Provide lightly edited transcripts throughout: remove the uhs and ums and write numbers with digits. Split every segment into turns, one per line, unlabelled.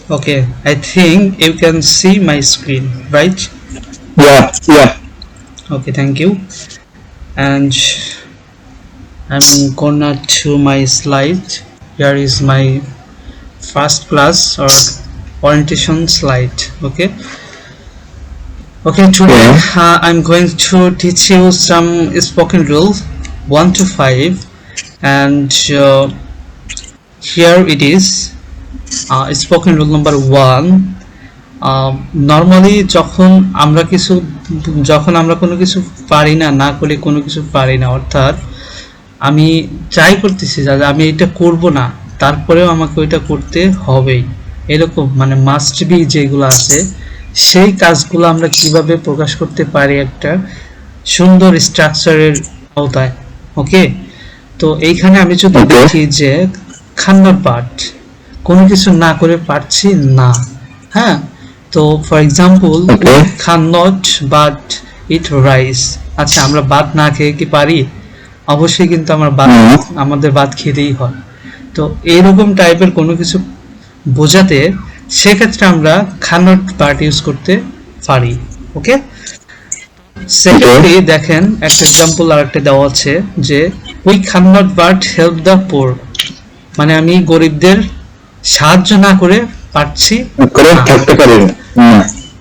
Okay, I think you can see my screen, right?
Yeah, yeah.
Okay, thank you. And I'm gonna to my slide. Here is my first class or orientation slide. Okay, today
Yeah.
I'm going to teach you some spoken rules 1 to 5, and here it is. Spoken rule number 1. Normally যখন আমরা কোনো কিছু পারি না, না করে কোনো কিছু পারি না, অর্থাৎ আমি ট্রাই করতেছি যে আমি এটা করব না, তারপরেও আমাকে ওইটা করতে হবেই, এরকম মানে মাস্ট বি যেগুলো আছে, সেই কাজগুলো আমরা কিভাবে প্রকাশ করতে পারি একটা সুন্দর স্ট্রাকচারের আওতায়। ওকে, তো এইখানে আমি যদি
Okay.
দেখি যে খান্নার পাঠ, কোনো কিছু না করে পারছি না, হ্যাঁ, তো for example
Okay.
Khan not but eat rice. আচ্ছা, আমরা ভাত না খেয়ে কি পারি? অবশ্যই কিন্তু আমাদের ভাত খেতেই হয়। তো এইরকম টাইপের কোনো কিছু বোঝাতে সেক্ষেত্রে আমরা খান নট পার্ট ইউজ করতে পারি। ওকে, সেকেন্ডলি দেখেন একটা এক্সাম্পল আর একটা দেওয়া আছে যে we Khan not but help the poor, মানে আমি গরিবদের সাহায্য না করে পারছি
করে
না,
থাকতে পারি না।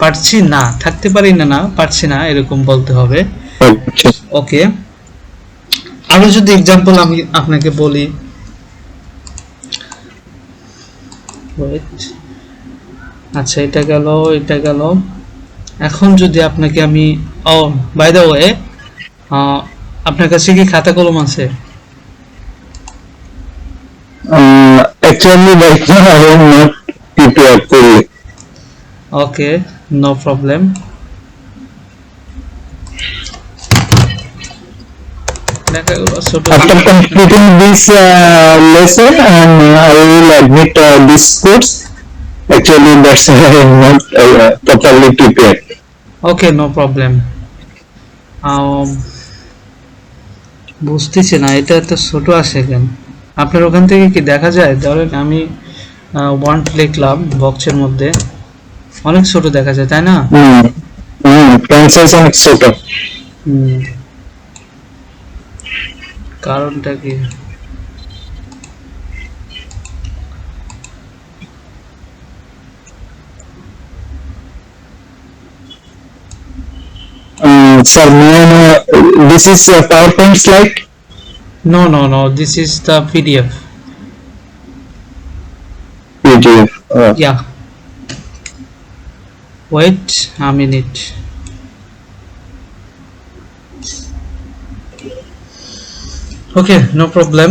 পারছি না, থাকতে পারি না, না পারছি না, এরকম বলতে হবে।
Okay.
ওকে, আরো যদি এক্সাম্পল আমি আপনাকে বলি, wait, আচ্ছা এটা গেল, এটা গেল। এখন যদি আপনাকে আমি, ও বাই দ্য ওয়ে, আপনার কাছে কি খাতা কলম আছে?
Actually, right now I am not prepared fully.
Okay, no problem.
After completing this lesson, and I will admit this course. Actually, that's why I am not properly prepared.
Okay, no problem. বুঝতেছি না এটা এত ছোট আসে কেন। আপনার ওখান থেকে কি দেখা যায়? ধরেন আমি ওয়ান্ট লিখলাম বক্সের মধ্যে, অনেক ছোট দেখা যায়, তাই না?
Pronunciation is sort of.
কারণটা কি?
Sir, may I know, this is a PowerPoint slide?
No, this is the PDF.
PDF.
Yeah, wait a minute. Okay, no problem.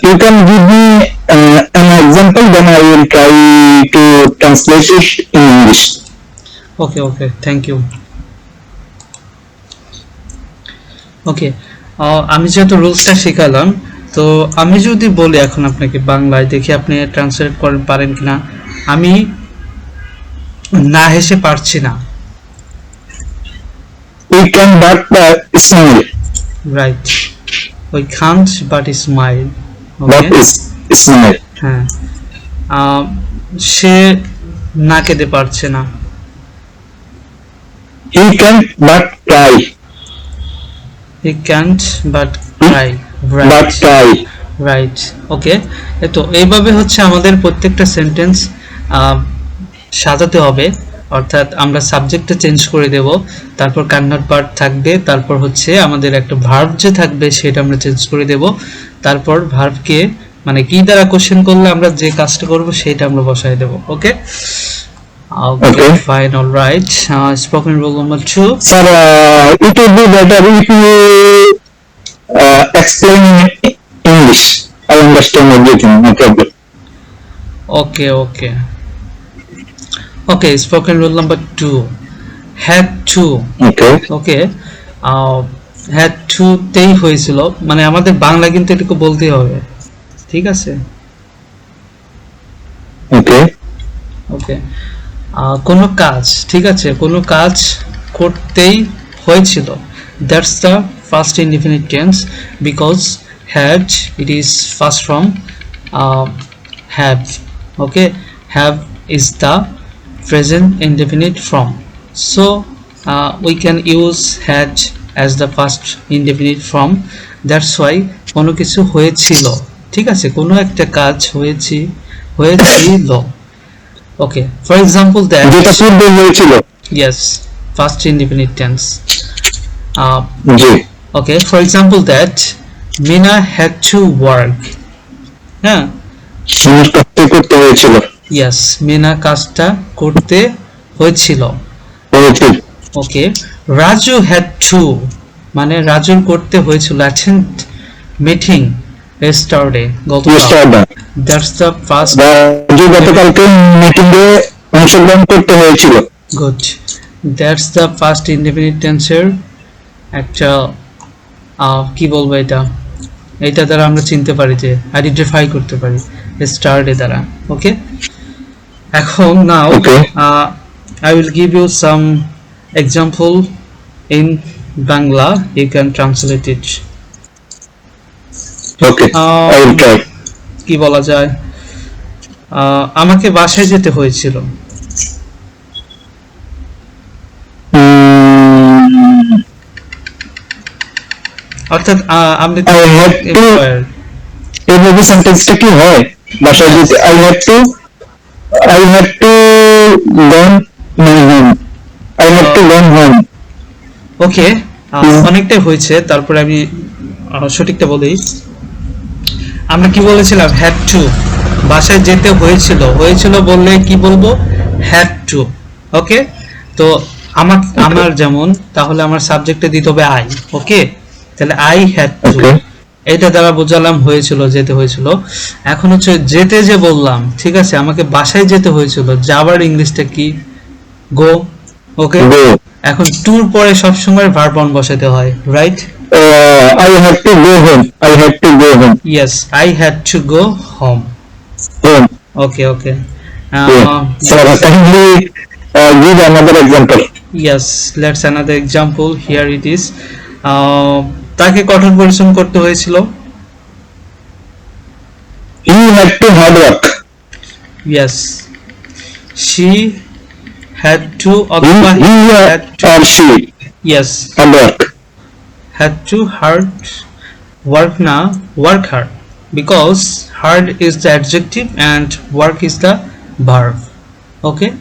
You can give me an example, then I will try to translate it in English.
Okay, thank you. ওকে, আমি যেহেতু রুলসটা শেখালাম, তো আমি যদি বলি এখন আপনাকে বাংলায়, দেখি আপনি ট্রান্সলেট করেন পারেন কিনা। আমি না হেসে পারছি না।
We can but smile.
Right, we can't but smile.
But
okay,
is smile.
হ্যাঁ, সে না খেতে পারছে না।
He can but try.
He can't but try.
But try.
Right, okay. তো এইভাবে হচ্ছে আমাদের প্রত্যেকটা সেন্টেন্স সাজাতে হবে, অর্থাৎ আমরা সাবজেক্টটা চেঞ্জ করে দেব, তারপর কান্নার পার্ট থাকবে, তারপর হচ্ছে আমাদের একটা ভার্ব যে থাকবে সেটা আমরা চেঞ্জ করে দেব, তারপর ভার্বকে মানে কি দ্বারা কোশ্চেন করলে আমরা যে কাজটা করব সেটা আমরা বসায় দেব। ওকে,
Okay.
fine, all right. Spoken rule number 2.
Sir, it would be better if you explain in English. I understand everything, no problem.
Okay, spoken rule number 2. Had to.
Okay.
Okay, had to তেই হয়েছিল, মানে আমাদের বাংলা কিন্তু এটুকু বলতেই হবে, ঠিক আছে? ওকে, কোনো কাজ, ঠিক আছে, কোনো কাজ করতেই হয়েছিল, that's the first indefinite tense, because had, it is first from have. Okay, have is the present indefinite form, so we can use had as the first indefinite form. That's why কোনো কিছু হয়েছিল, ঠিক আছে, কোনো একটা কাজ হয়েছিল. Okay, for example that,
যেটা পূর্বে হয়েছিল।
yes, first indefinite tense.
G.
Okay, for example that Mina had to work. হ্যাঁ,
আমার কাজটা করতে হয়েছিল।
yes, মিনা কাজটা করতে হয়েছিল।
হয়েছিল।
Okay, Raju had to, মানে রাজুর করতে হয়েছিল attend meeting yesterday, গতকাল। That's the first,
রাজু গতকালকে মিটিং এ অংশগ্রহণ করতে হয়েছিল।
good, that's the first indefinite tense-এর একটা কি বলবো, এটা দ্বারা আমরা চিনতে পারি, যে আইডেন্টিফাই করতে পারি yesterday দ্বারা। ওকে, এখন now I will give you some example in Bangla, you can translate it.
Okay, I will try.
কি বলা যায়, আমাকে বাসায় যেতে হয়েছিল। অর্থাৎ আপনি
এইভাবে সেন্টেন্সটা কি হয়, বাসায় যেতে I had to gone home. I had to gone home.
ওকে, অনেকটাই হয়েছে, তারপরে আমি সঠিকটা বলি। আমরা কি বলেছিলাম, had to, বাসায় যেতে হয়েছিল বললে কি বলবো, had to। ওকে, তো আমার যেমন, তাহলে আমার সাবজেক্টে দিতে হবে I। ওকে, তাহলে I had to, এটা দ্বারা বোঝালাম হয়েছিল, যেতে হয়েছিল। এখন হচ্ছে যেতে যে বললাম, ঠিক আছে, আমাকে বাসায় যেতে হয়েছিল, যাবার ইংলিশটা কি, গো। ওকে, এখন টুর পরে সবসময় ভার্ব অন বসাতে হয়, right?
I had to go home.
Yes, I had to go home. Okay.
So kindly give another example.
Yes, let's another example. Here it is. তাকে কঠোর পরিশ্রম করতে হয়েছিল।
He had to hard work.
Yes, she had to, or
she,
yes,
hard work.
had to work hard, because hard is the adjective and work is the verb. Okay,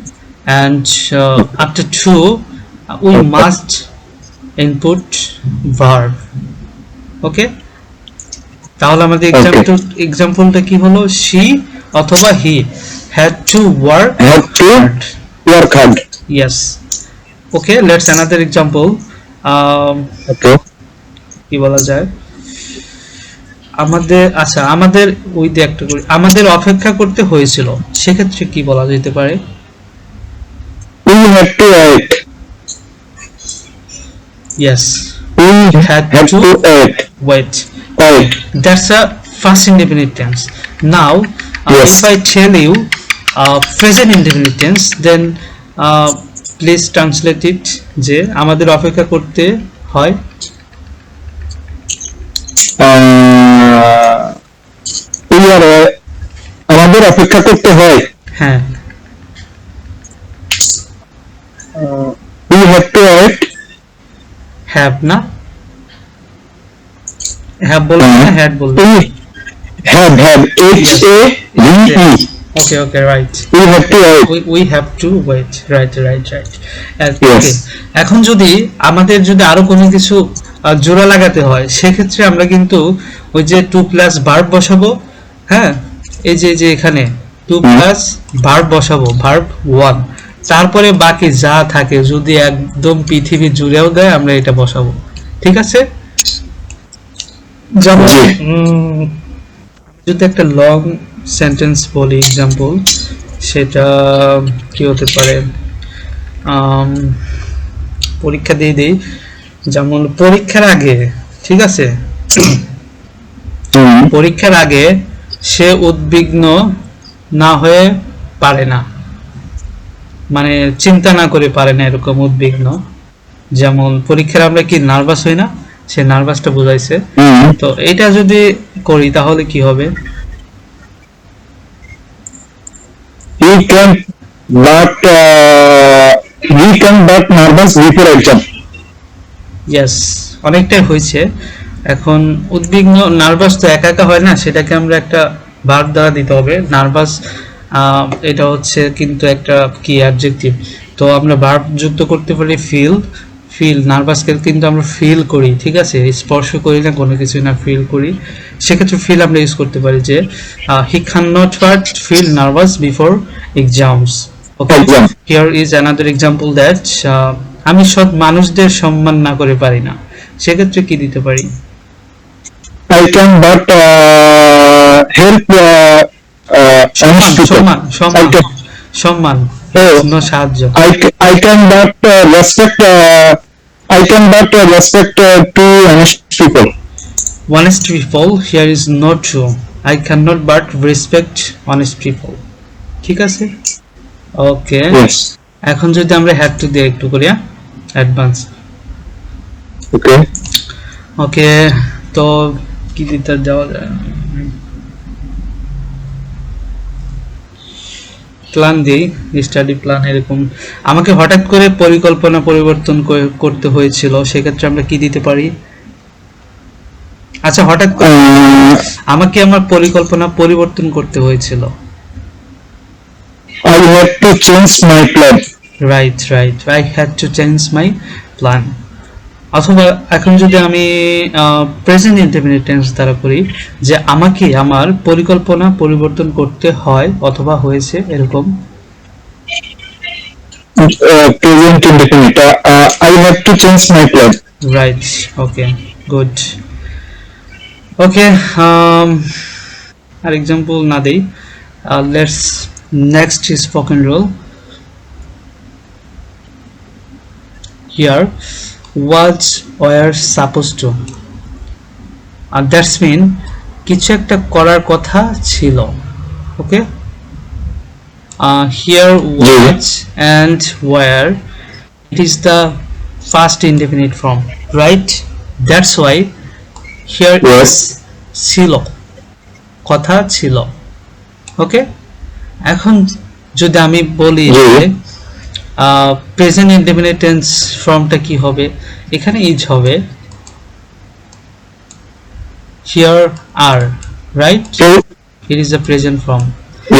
and after to we must input verb. Okay, তাহলে আমাদের এক্সাম্পলটা কি হলো, she অথবা he had to work hard. Yes. Okay, let's another example.
Okay,
কি বলা যায়, আমাদের ওই যে একটা করি, আমাদের অপেক্ষা করতে হয়েছিল, সেক্ষেত্রে কি বলা যেতে পারে?
we had to wait.
Yes,
we had to
wait. That's a first indefinite tense. Now if I tell you present indefinite tense, then please translate it, যে আমাদের অপেক্ষা করতে হয়।
আমাদের অপেক্ষা করতে হয়,
হ্যাঁ,
we have to wait.
have না, have বলবো না, had বলবো,
have
okay, right, we have to wait, right. Okay, এখন যদি আমাদের আরো কোনো কিছু জোড়া লাগাতে হয়, সেক্ষেত্রে আমরা কিন্তু ওই যে 2 প্লাস ভার্ব বসাবো। হ্যাঁ, এই যে এখানে 2 প্লাস ভার্ব বসাবো, ভার্ব 1, তারপরে বাকি যা থাকে যদি একদম পৃথিবী জুড়েও দেয়, আমরা এটা বসাবো, ঠিক আছে? যেমন যদি একটা লং সেন্টেন্স বলি এক্সাম্পল, সেটা কি হতে পারে, পরীক্ষা দিয়ে দেই, যেমন পরীক্ষার আগে, ঠিক আছে, পরীক্ষার আগে সে উদ্বিগ্ন না হয়ে পারে না, মানে চিন্তা না করে পারে না, এরকম উদ্বিগ্ন। যেমন পরীক্ষার আমরা কি নার্ভাস হই না, সে নার্ভাসটা বোঝাইছে।
হুম।
তো এটা যদি করি তাহলে কি হবে?
He can but nervous before exam.
Yes, অনেকটাই হয়েছে। এখন উদ্বিগ্ন, নার্ভাস তো একা একা হয় না, সেটাকে আমরা একটা ভার্ব দ্বারা দিতে হবে। নার্ভাস এটা হচ্ছে কিন্তু একটা কি অ্যাডজেক্টিভ, তো আমরা ভার্ব যুক্ত করতে পারি ফিল। ফিল, নার্ভাসকে কিন্তু আমরা ফিল করি, ঠিক আছে, স্পর্শ করি না, কোনো কিছু না, ফিল করি। সেক্ষেত্রে ফিল আমরা ইউজ করতে পারি যে he can not but feel nervous before exams. Okay,
Exam.
Here is another example that আমি সব মানুষদের সম্মান না করে পারি না। সেক্ষেত্রে কি দিতে পারি?
I can but help honest people.
সম্মান, সম্মান,
I can,
সম্মান,
oh,
no সাহায্য।
I can but respect. I can but respect to honest people.
Honest people, here is not true. I cannot but respect honest people. ঠিক আছে, ওকে।
Yes.
এখন যদি আমরা had to দিয়ে একটু করি, অ্যাডভান্স।
Okay.
ওকে, তো কি দিতে যাওয়া যায়? প্ল্যান দিই, স্টাডি প্ল্যান। এরকম আমাকে হঠাৎ করে পরিকল্পনা পরিবর্তন করতে হয়েছিল, সেক্ষেত্রে আমরা কি দিতে পারি? আচ্ছা, হঠাৎ করে আমাকে আমার পরিকল্পনা পরিবর্তন করতে হয়েছিল।
I had to change my plan.
Right, right, I had to change my plan. অথবা এখন যদি আমি প্রেজেন্ট ইনডেফিনিট টেন্স দ্বারা করি, যে আমাকে আমার পরিকল্পনা পরিবর্তন করতে হয় অথবা হয়েছে, এরকম।
Present indefinite. I have to change my plan.
Right, okay, good. Okay, আর এক্সাম্পল না দেই, let's next spoken role. Here was were supposed to, and that's mean কিছু একটা করার কথা ছিল। ওকে, here was and were, it is the past indefinite form, right? That's why here
Yes.
is ছিল, কথা ছিল। ওকে, এখন যদি আমি বলি
জি।
যে প্রেজেন্ট ইনডেফিনিট টেন্স ফর্মটা কি হবে, এখানে ইজ হবে, here are, right? It is the present form.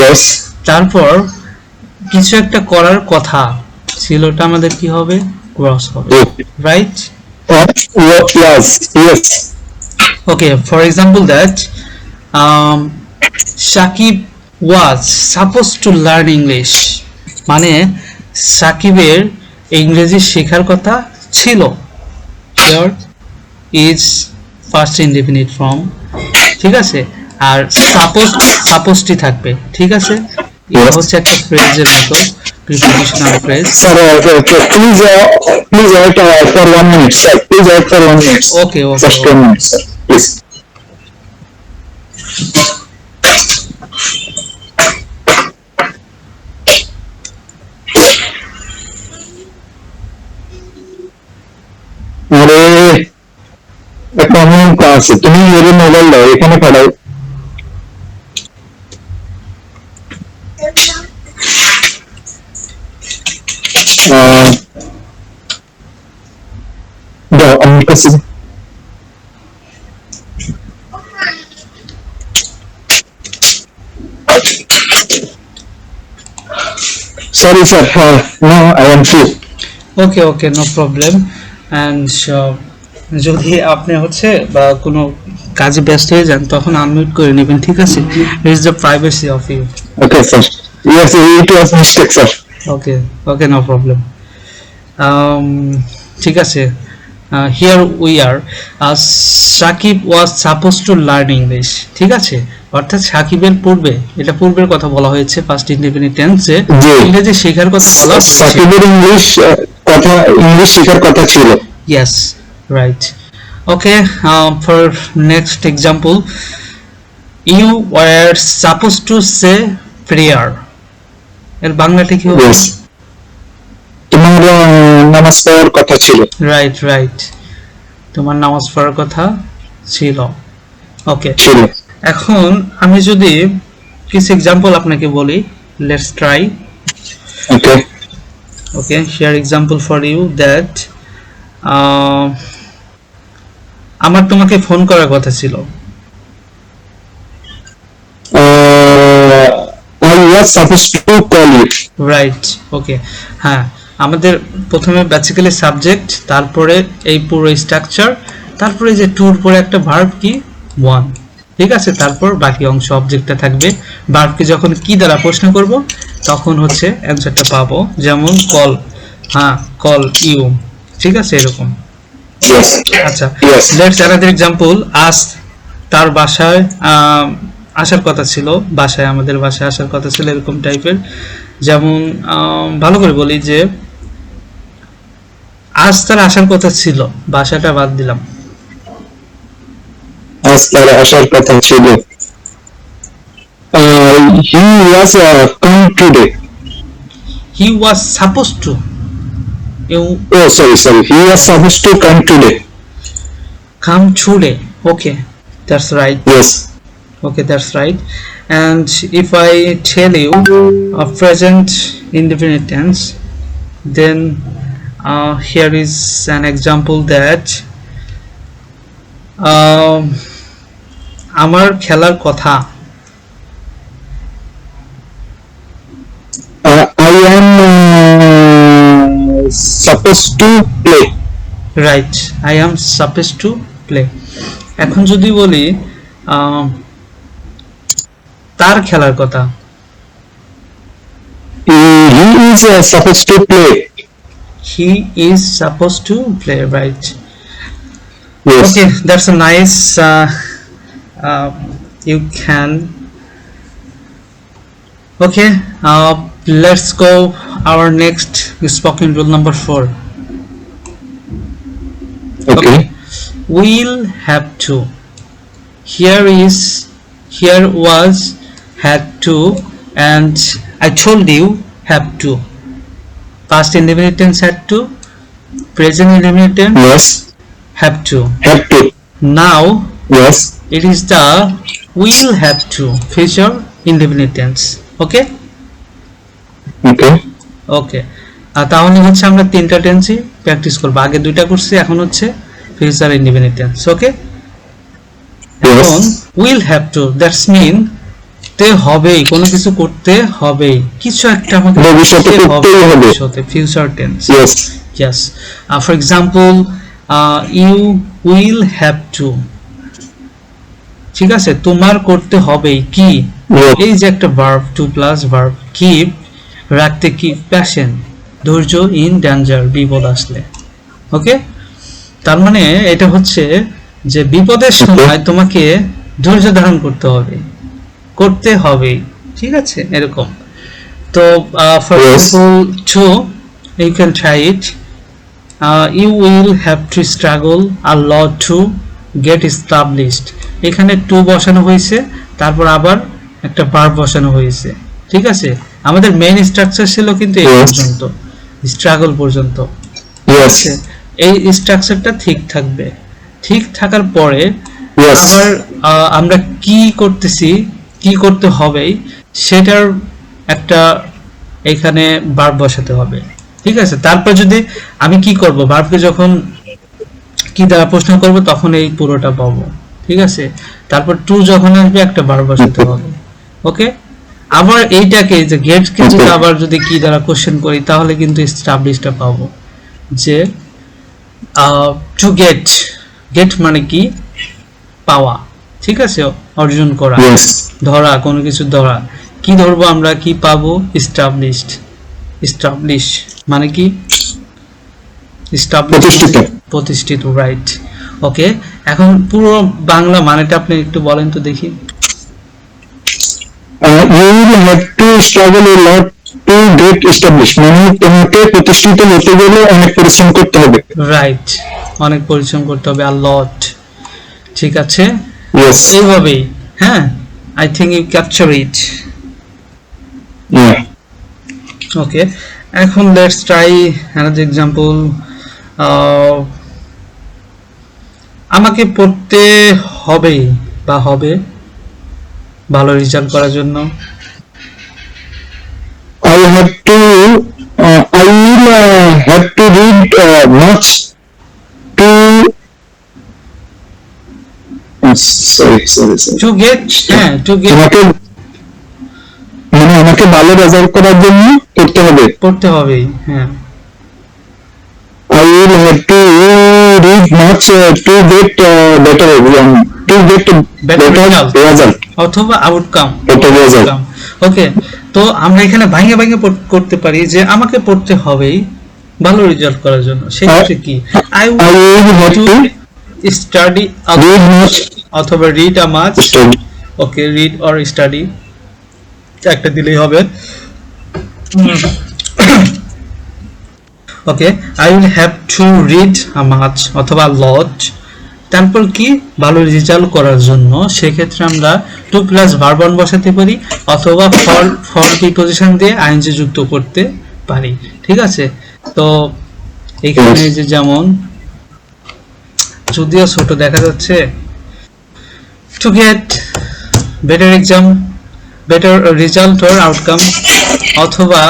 Yes.
তারপর কিছু একটা করার কথা ছিলটা আমাদের কি হবে? ওয়াজ হবে, right?
Yes. Yes.
Okay, for example that Sakib was suppose to learn English, মানে সাকিবের ইংরেজি শেখার কথা ছিল। Here is first indefinite form, ঠিক আছে, আর সাপোজটি থাকবে, ঠিক আছে। এটা হচ্ছে একটা ফ্রেজের মতো, prepositional phrase.
Sir, please wait for 1 minute, sir. Please wait for 1 minute.
Okay, okay,
Just 1 minute, sir. Please. আরে একটা অঙ্ক আছে, তুমি এর মোবাইল দাও, এখানে পাঠাও। দাও আমার কাছে। Sorry sir, no, I am free.
Okay, okay, no problem. And যদি আপনি হচ্ছে বা কোনো কাজে ব্যস্ত হয়ে যান, তখন আনমিউট করে নেবেন, ঠিক আছে? It's the privacy of you.
Okay sir. Yes, it was mistake sir.
Okay, okay, no problem. ঠিক আছে, here we are, Sakib was suppose to learn English, ঠিক আছে, অর্থাৎ সাকিবের পূর্বে, এটা পূর্বের কথা বলা হয়েছে, ফার্স্ট ইনডেফিনিট টেন্সে ইংরেজি শেখার কথা বলা হয়েছে।
সাকিবের ইংলিশ শেখার কথা ছিল।
Yes, right. Okay, for next example, you were supposed to say prayer. এর বাংলাটা কি হবে?
Yes. তোমার নামাজ পড়ার কথা ছিল।
Right, right. তোমার নামাজ পড়ার কথা ছিল। ওকে,
ছিল।
এখন আমি যদি কিছু এক্সাম্পল আপনাকে বলি, let's try.
Okay.
Okay, here example for you that আমার তোমাকে ফোন করার কথা ছিল।
I was supposed to call you.
Right, okay. হ্যাঁ, আমাদের প্রথমে বেসিক্যালি সাবজেক্ট, তারপরে এই পুরো স্ট্রাকচার, তারপরে যে টুর পরে একটা ভার্ব কি ওয়ান, ঠিক আছে, তারপর বাকি অংশ অবজেক্টটা থাকবে। ভার্বকে যখন কি দ্বারা প্রশ্ন করব তখন হচ্ছে অ্যানসারটা পাবো, যেমন কল, হ্যাঁ কল ইউ, ঠিক আছে, এরকম।
Yes.
আচ্ছা,
Yes.
Let's another example. আজ তার বাসায় আসার কথা ছিল, বাসায় আমাদের বাসায় আসার কথা ছিল, এরকম টাইপের। যেমন ভালো করে বলি যে আজ তার আসার কথা ছিল, বাসাটা বাদ দিলাম।
আজ তার আসার কথা ছিল। He was come today.
He was suppose to,
Oh, sorry. He was supposed to come today.
Come today. Okay, that's right.
Yes.
Okay, that's right. And if I tell you a present indefinite tense, then here is an example that আমার খেলার কথা।
I am supposed to play.
Right, I am supposed to play. এখন যদি বলি তার খেলার কথা।
He is supposed to play.
He is supposed to play, right?
Yes.
Okay, that's a nice. You can. Okay, let's go our next spoken rule number 4.
Okay.
Will have to. Here was had to, and I told you have to. Past indefinite tense had to, present indefinite tense
Yes.
have to.
Have to.
Now
Yes.
it is the will have to future indefinite tense. Okay?
Okay.
Okay. তাহলে হচ্ছে আমরা তিনটা টেন্সই practice করব। আগে দুইটা করছি, এখন হচ্ছে ফিউচার ইনডিফিনিট টেন্স। ওকে, এখন will have to, that's mean তে হবেই, কোনো কিছু করতে হবেই, কিছু একটা আমাকে
ভবিষ্যতে করতেই হবে।
ভবিষ্যতে future tense.
Yes.
Yes. For example, you will have to, ঠিক আছে, তোমার করতে হবেই কি,
Yes.
এই যে একটা verb, to plus verb, keep, রাখতে কি, প্যাশন, ধৈর্য, ইন ডেঞ্জার, বিপদ আসলে। ওকে, তার মানে এটা হচ্ছে যে বিপদের সময় তোমাকে ধৈর্য ধারণ করতে হবে, করতে হবে, ঠিক আছে, এরকম। তো for example to, you can try it. You will have to struggle a lot to get established. এখানে টু বসানো হয়েছে, তারপর আবার একটা ভার্ব বসানো হয়েছে, ঠিক আছে। আমাদের মেইন স্ট্রাকচার ছিল কিন্তু এই পর্যন্ত, স্ট্রাগল পর্যন্ত।
Yes.
এই স্ট্রাকচারটা ঠিক থাকবে, ঠিক থাকার পরে
Yes.
আবার আমরা কি করতেছি, কি করতে হবে, সেটার একটা এখানে ভার্ব বসাতে হবে, ঠিক আছে। তারপর যদি আমি কি করব, ভার্বকে যখন কি দ্বারা প্রশ্ন করব তখন এই পুরোটা পাবো, ঠিক আছে। তারপর টু যখন আসবে একটা ভার্ব বসাতে হবে। ওকে, আবার এইটাকে যে গেট কে যদি আবার যদি কি দ্বারা কোশ্চেন করি তাহলে কিন্তু এস্টাবলিশটা পাবো, যে টু গেট, গেট মানে কি, পাওয়া, ঠিক আছে, অর্জন করা,
Yes.
ধরা, কোনো কিছু ধরা, কি ধরবো আমরা, কি পাবো, এস্টাবলিশড। এস্টাবলিশ মানে কি,
প্রতিষ্ঠিত।
প্রতিষ্ঠিত, রাইট। ওকে, এখন পুরো বাংলা মানেটা আপনি একটু বলেন তো দেখি।
You will have to struggle a lot to get established. মানে তোমাকে প্রতিষ্ঠিত হতে গেলে অনেক পরিশ্রম করতে হবে।
রাইট, অনেক পরিশ্রম করতে হবে, আ লট, ঠিক আছে।
Yes.
এইভাবেই, হ্যাঁ, I think you capture it.
Yeah.
Okay, এখন লেটস ট্রাই অ্যানাদার এক্সাম্পল। আমাকে পড়তে হবেই বা হবে ভালো রেজাল্ট করার জন্য।
I have to, I will have to read much to, sorry.
To get, হ্যাঁ টু গেট,
আমাকে মানে আমাকে ভালো রেজাল্ট করার জন্য পড়তে হবে।
পড়তে হবেই, হ্যাঁ।
I will have to read much to get better exam, to get
Better
better
result.
result.
অথবা আউটকাম।
Better result.
ওকে, তো আমরা এখানে ভাঙে ভাঙে করতে পারি যে আমাকে পড়তে হবেই ভালো রেজাল্ট করার জন্য। সেক্ষেত্রে কি I
I will have
to
to
study
read much,
অথবা read a much.
study.
Okay, read or study একটা দিলেই হবে। Okay, I will have to read a much অথবা লট। তারপর কি ভালো রেজাল্ট করার জন্য সেক্ষেত্রে আমরা টু প্লাস ভার্ব অন বসাতে পারি অথবা ফর প্রিপজিশন দিয়ে আইএনজি যুক্ত করতে পারি। ঠিক আছে, তো এখানে যে যেমন যদিও ছোট দেখা যাচ্ছে, to get better exam, better result or outcome, অথবা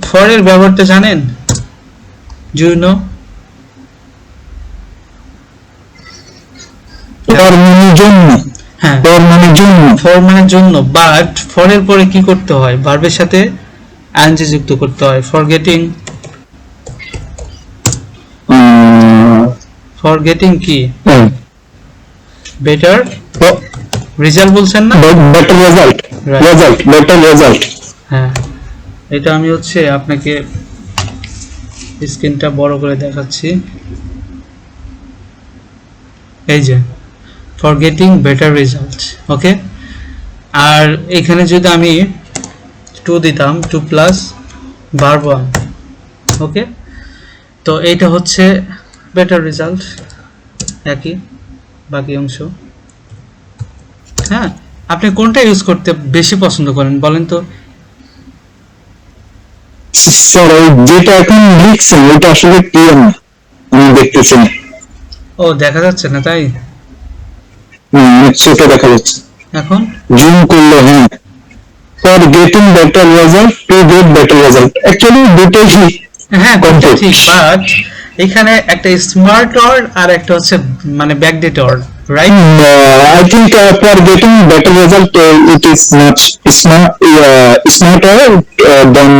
ফর এর ব্যবহারটা জানেন? Do you know?
for মানে জন্য,
হ্যাঁ,
for মানে জন্য,
ফর মানে জন্য, বাট ফর এর পরে কি করতে হয়? ভার্বের সাথে আইএনজি যুক্ত করতে হয়। ফরগেটিং কি? বেটার রেজাল্ট বলছেন না?
better result,
Right.
better result.
হ্যাঁ, এটা আমি হচ্ছে আপনাকে স্ক্রিনটা বড় করে দেখাচ্ছি। এই যে ফরগেটিং বেটার রেজাল্ট। ওকে, আর এখানে যদি আমি টু দিতাম, টু প্লাস ভার্ব ওয়ান। ওকে, তো এইটা হচ্ছে বেটার রেজাল্ট, একই বাকি অংশ। হ্যাঁ, আপনি কোনটা ইউজ করতে বেশি পছন্দ করেন বলেন তো?
স্যার ওই যেটা এখন লিখছেন ওটা আসলে ক্লিয়ার না, আমি দেখতেছি না।
ও, দেখা যাচ্ছে না তাই?
ছোট দেখা যাচ্ছে,
এখন
জুম করলে। হ্যাঁ, for getting better result, to get better result, actually দুটোই
হ্যাঁ
Complete.
ঠিক, বাট এখানে একটা স্মার্ট ওয়ার্ড আর একটা হচ্ছে মানে backdate word, right?
I think for getting better result, it is much smarter than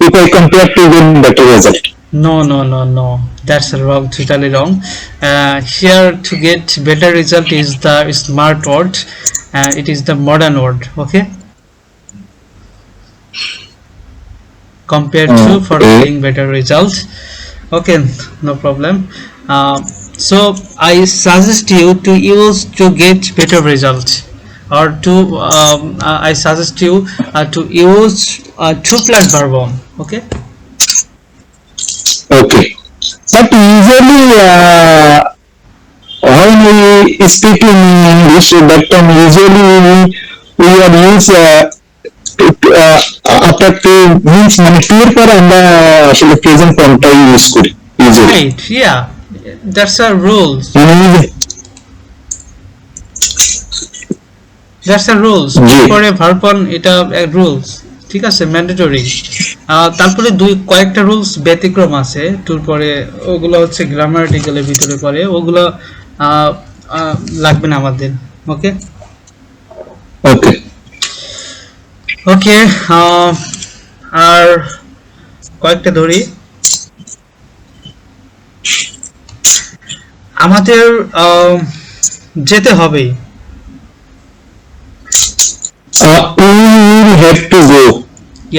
if I compare to get better result.
No, that's wrong, totally wrong. Here to get better result is the smart word, it is the modern word. Okay, compared to for
Okay.
getting better result. Okay, no problem. So I suggest you to use to get better result, or to I suggest you to use two plus verb on. Okay.
Okay, but usually when we speak in English, that time usually we are use after to means মানে two এর পর আমরা আসলে present ফর্মটা use করি usually.
Right, yeah, that's a rules. That's a rules.
জি।
পরে verb on এটা rules, ঠিক আছে, ম্যান্ডেটরি। তারপরে কয়েকটা রুলস ব্যতিক্রম আছে টুর পরে, ওগুলো হচ্ছে গ্রামাটিক্যালের ভিতরে পড়ে, ওগুলো লাগবে না আমাদের। ওকে
ওকে,
ওকে, আর কয়েকটা ধরি। আমাদের যেতে হবেই।
we will have to go.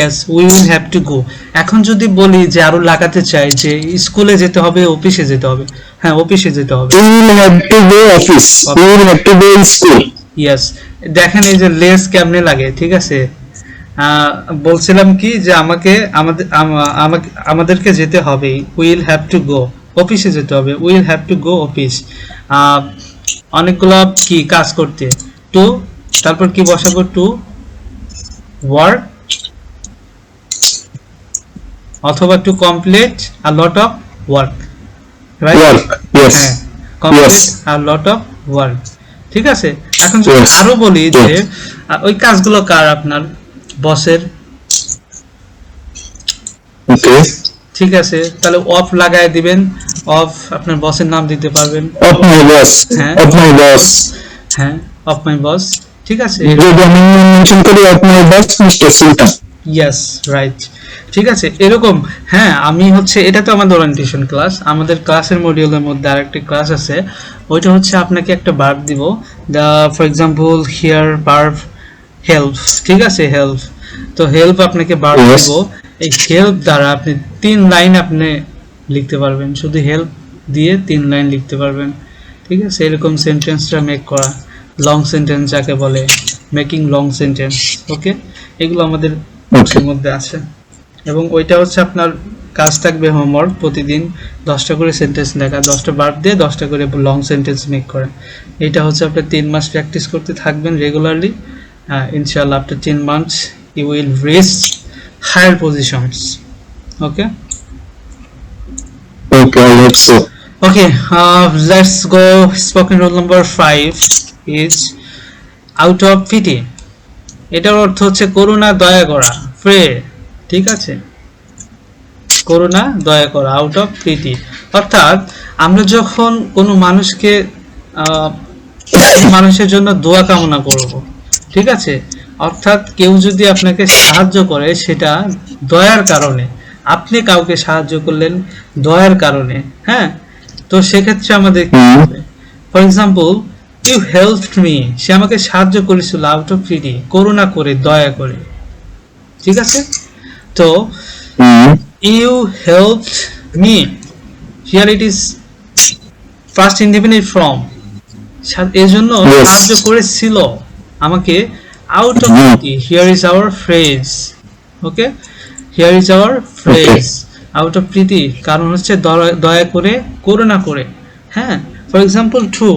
Yes, we will have to go. এখন যদি বলি যে আরো লাগাতে চাই যে স্কুলে যেতে হবে, অফিসে যেতে হবে, হ্যাঁ অফিসে যেতে হবে।
We will have to go office. We will have to go in school.
Yes, দেখেন এই যে লেস কেমনে লাগে, ঠিক আছে। বলছিলাম কি যে আমাদেরকে যেতে হবে, উইল হ্যাভ টু গো, অফিসে যেতে হবে, will have to go office. অনেকগুলা কি কাজ করতে, টু তারপর কি বসাবো, টু ওয়ার্ক অথবা to complete a lot of work, right?
Work. Yes.
হ্যাঁ, complete a lot of work. ঠিক আছে, এখন যদি
Yes.
আরো বলি যে
Yes.
ওই কাজগুলো কার, আপনার বসের।
Okay.
ঠিক আছে, তাহলে অফ লাগায় দিবেন, অফ আপনার বসের নাম দিতে পারবেন।
Of my boss.
হ্যাঁ।
Of my boss.
হ্যাঁ, অফ মাই বস। ঠিক আছে,
যদি আমি মেনশন করি of my boss mister Sultan.
Yes, right. ঠিক আছে, এরকম। হ্যাঁ, আমি হচ্ছে, এটা তো আমাদের ওরিয়েন্টেশন ক্লাস, আমাদের ক্লাসের মডিউলের মধ্যে আরেকটা ক্লাস আছে, ওইটা হচ্ছে আপনাকে একটা ভার্ব দিব, দা for example here verb help. ঠিক আছে, হেল্প, তো হেল্প আপনাকে ভার্ব
Yes.
দিব, এই হেল্প দ্বারা আপনি 3 লাইন আপনি লিখতে পারবেন, শুধু হেল্প দিয়ে 3 লাইন লিখতে পারবেন। ঠিক আছে, এরকম সেন্টেন্সটা মেক করা, লং সেন্টেন্স যাকে বলে, মেকিং লং সেন্টেন্স। ওকে, এগুলো আমাদের কোর্সের মধ্যে আছে, এবং ওইটা হচ্ছে আপনার কাজ থাকবে হোমওয়ার্ক, প্রতিদিন 10টা করে সেন্টেন্স লেখা, 10টা ভার্ব দিয়ে 10টা করে লং সেন্টেন্স মেক করা। এটা হচ্ছে আপনি 3 মাস প্র্যাকটিস করতে থাকবেন রেগুলারলি, ইনশাআল্লাহ after 3 months you will reach higher positions. Okay,
Okay, I hope so.
okay, let's go. Spoken rule number 5 is out of pity. এটার অর্থ হচ্ছে করুণা, দয়া করা, প্রে। ঠিক আছে, করুণা, দয়া করা, আউট অফ পিটি। অর্থাৎ আমরা যখন কোনো মানুষকে মানুষের জন্য দোয়া কামনা করব, ঠিক আছে, অর্থাৎ কেউ যদি আপনাকে সাহায্য করে সেটা দয়ার কারণে, আপনি কাউকে সাহায্য করলেন দয়ার কারণে, হ্যাঁ, তো সেক্ষেত্রে আমাদের কি হবে? For example, you helped me, সে আমাকে সাহায্য করেছিল আউট অফ পিটি, করুণা করে, দয়া করে। ঠিক আছে, তো you helped me, here it is first indefinite form, এজন্য
Yes.
সাহায্য করেছিল আমাকে out of pity, here is our phrase, okay, here is our phrase, out of pity, কারণ হচ্ছে দয়া করে, করুণা করে। হ্যাঁ, for example 2,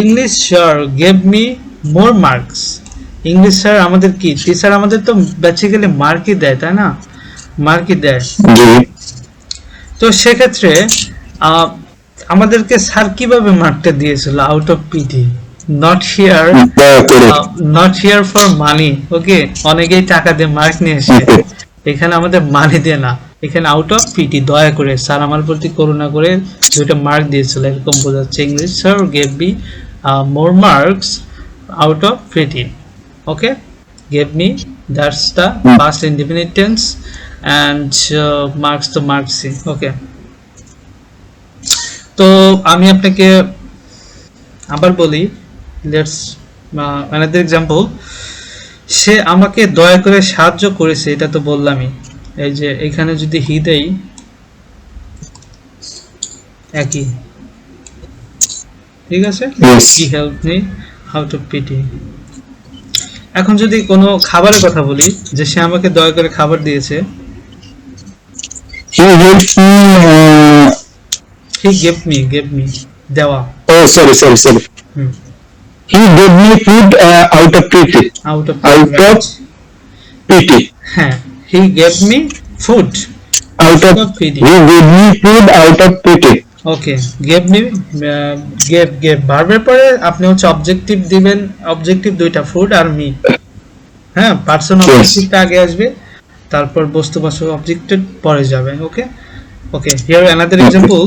English sir gave me more marks, English sir আমাদের কি, টিচার আমাদের তো বেসিক্যালি মার্কই দেয়, তাই না, মার্কই দেয়। তো সেক্ষেত্রে আমাদেরকে স্যার কিভাবে মার্কটা দিয়েছিল, out of PT, not here, not here for money. Okay, অনেকেই টাকা দিয়ে মার্ক নিয়ে এসে, এখানে আমাদের মানি দিয়ে না, এখানে আউট অফ পিটি, দয়া করে, স্যার আমার প্রতি করুণা করে 2টা মার্ক দিয়েছিল, এরকম বোঝাচ্ছে। English sir gave me more marks out of PT. Okay, gave me, that's the past indefinite tense, and marks the marksy. Okay, তো আমি আপনাকে আবার বলি, লেটস another example, সে আমাকে দয়া করে সাহায্য করেছে, এটা তো বললামই। এই যে এখানে যদি হি দেই, একই, ঠিক আছে, he helped me out of pity। এখন যদি কোনো খাবারের কথা বলি, যে সে আমাকে দয়া করে খাবার দিয়েছে,
He helped me.
he gave me, দেওয়া।
Oh, sorry. He gave me food out of pity.
Out of
Pity.
হ্যাঁ, he gave me food
Out of
pity.
He gave me food out of pity.
Okay, gave me, gave ভার্বের পরে আপনি হচ্ছে objective দিবেন, objective 2টা, food আর me. হ্যাঁ, person অবজেক্টিভটা আগে আসবে, তারপর বস্তুবাচক অবজেক্টের পরে যাবে। ওকে, হিয়ার অ্যানাদার এক্সাম্পল,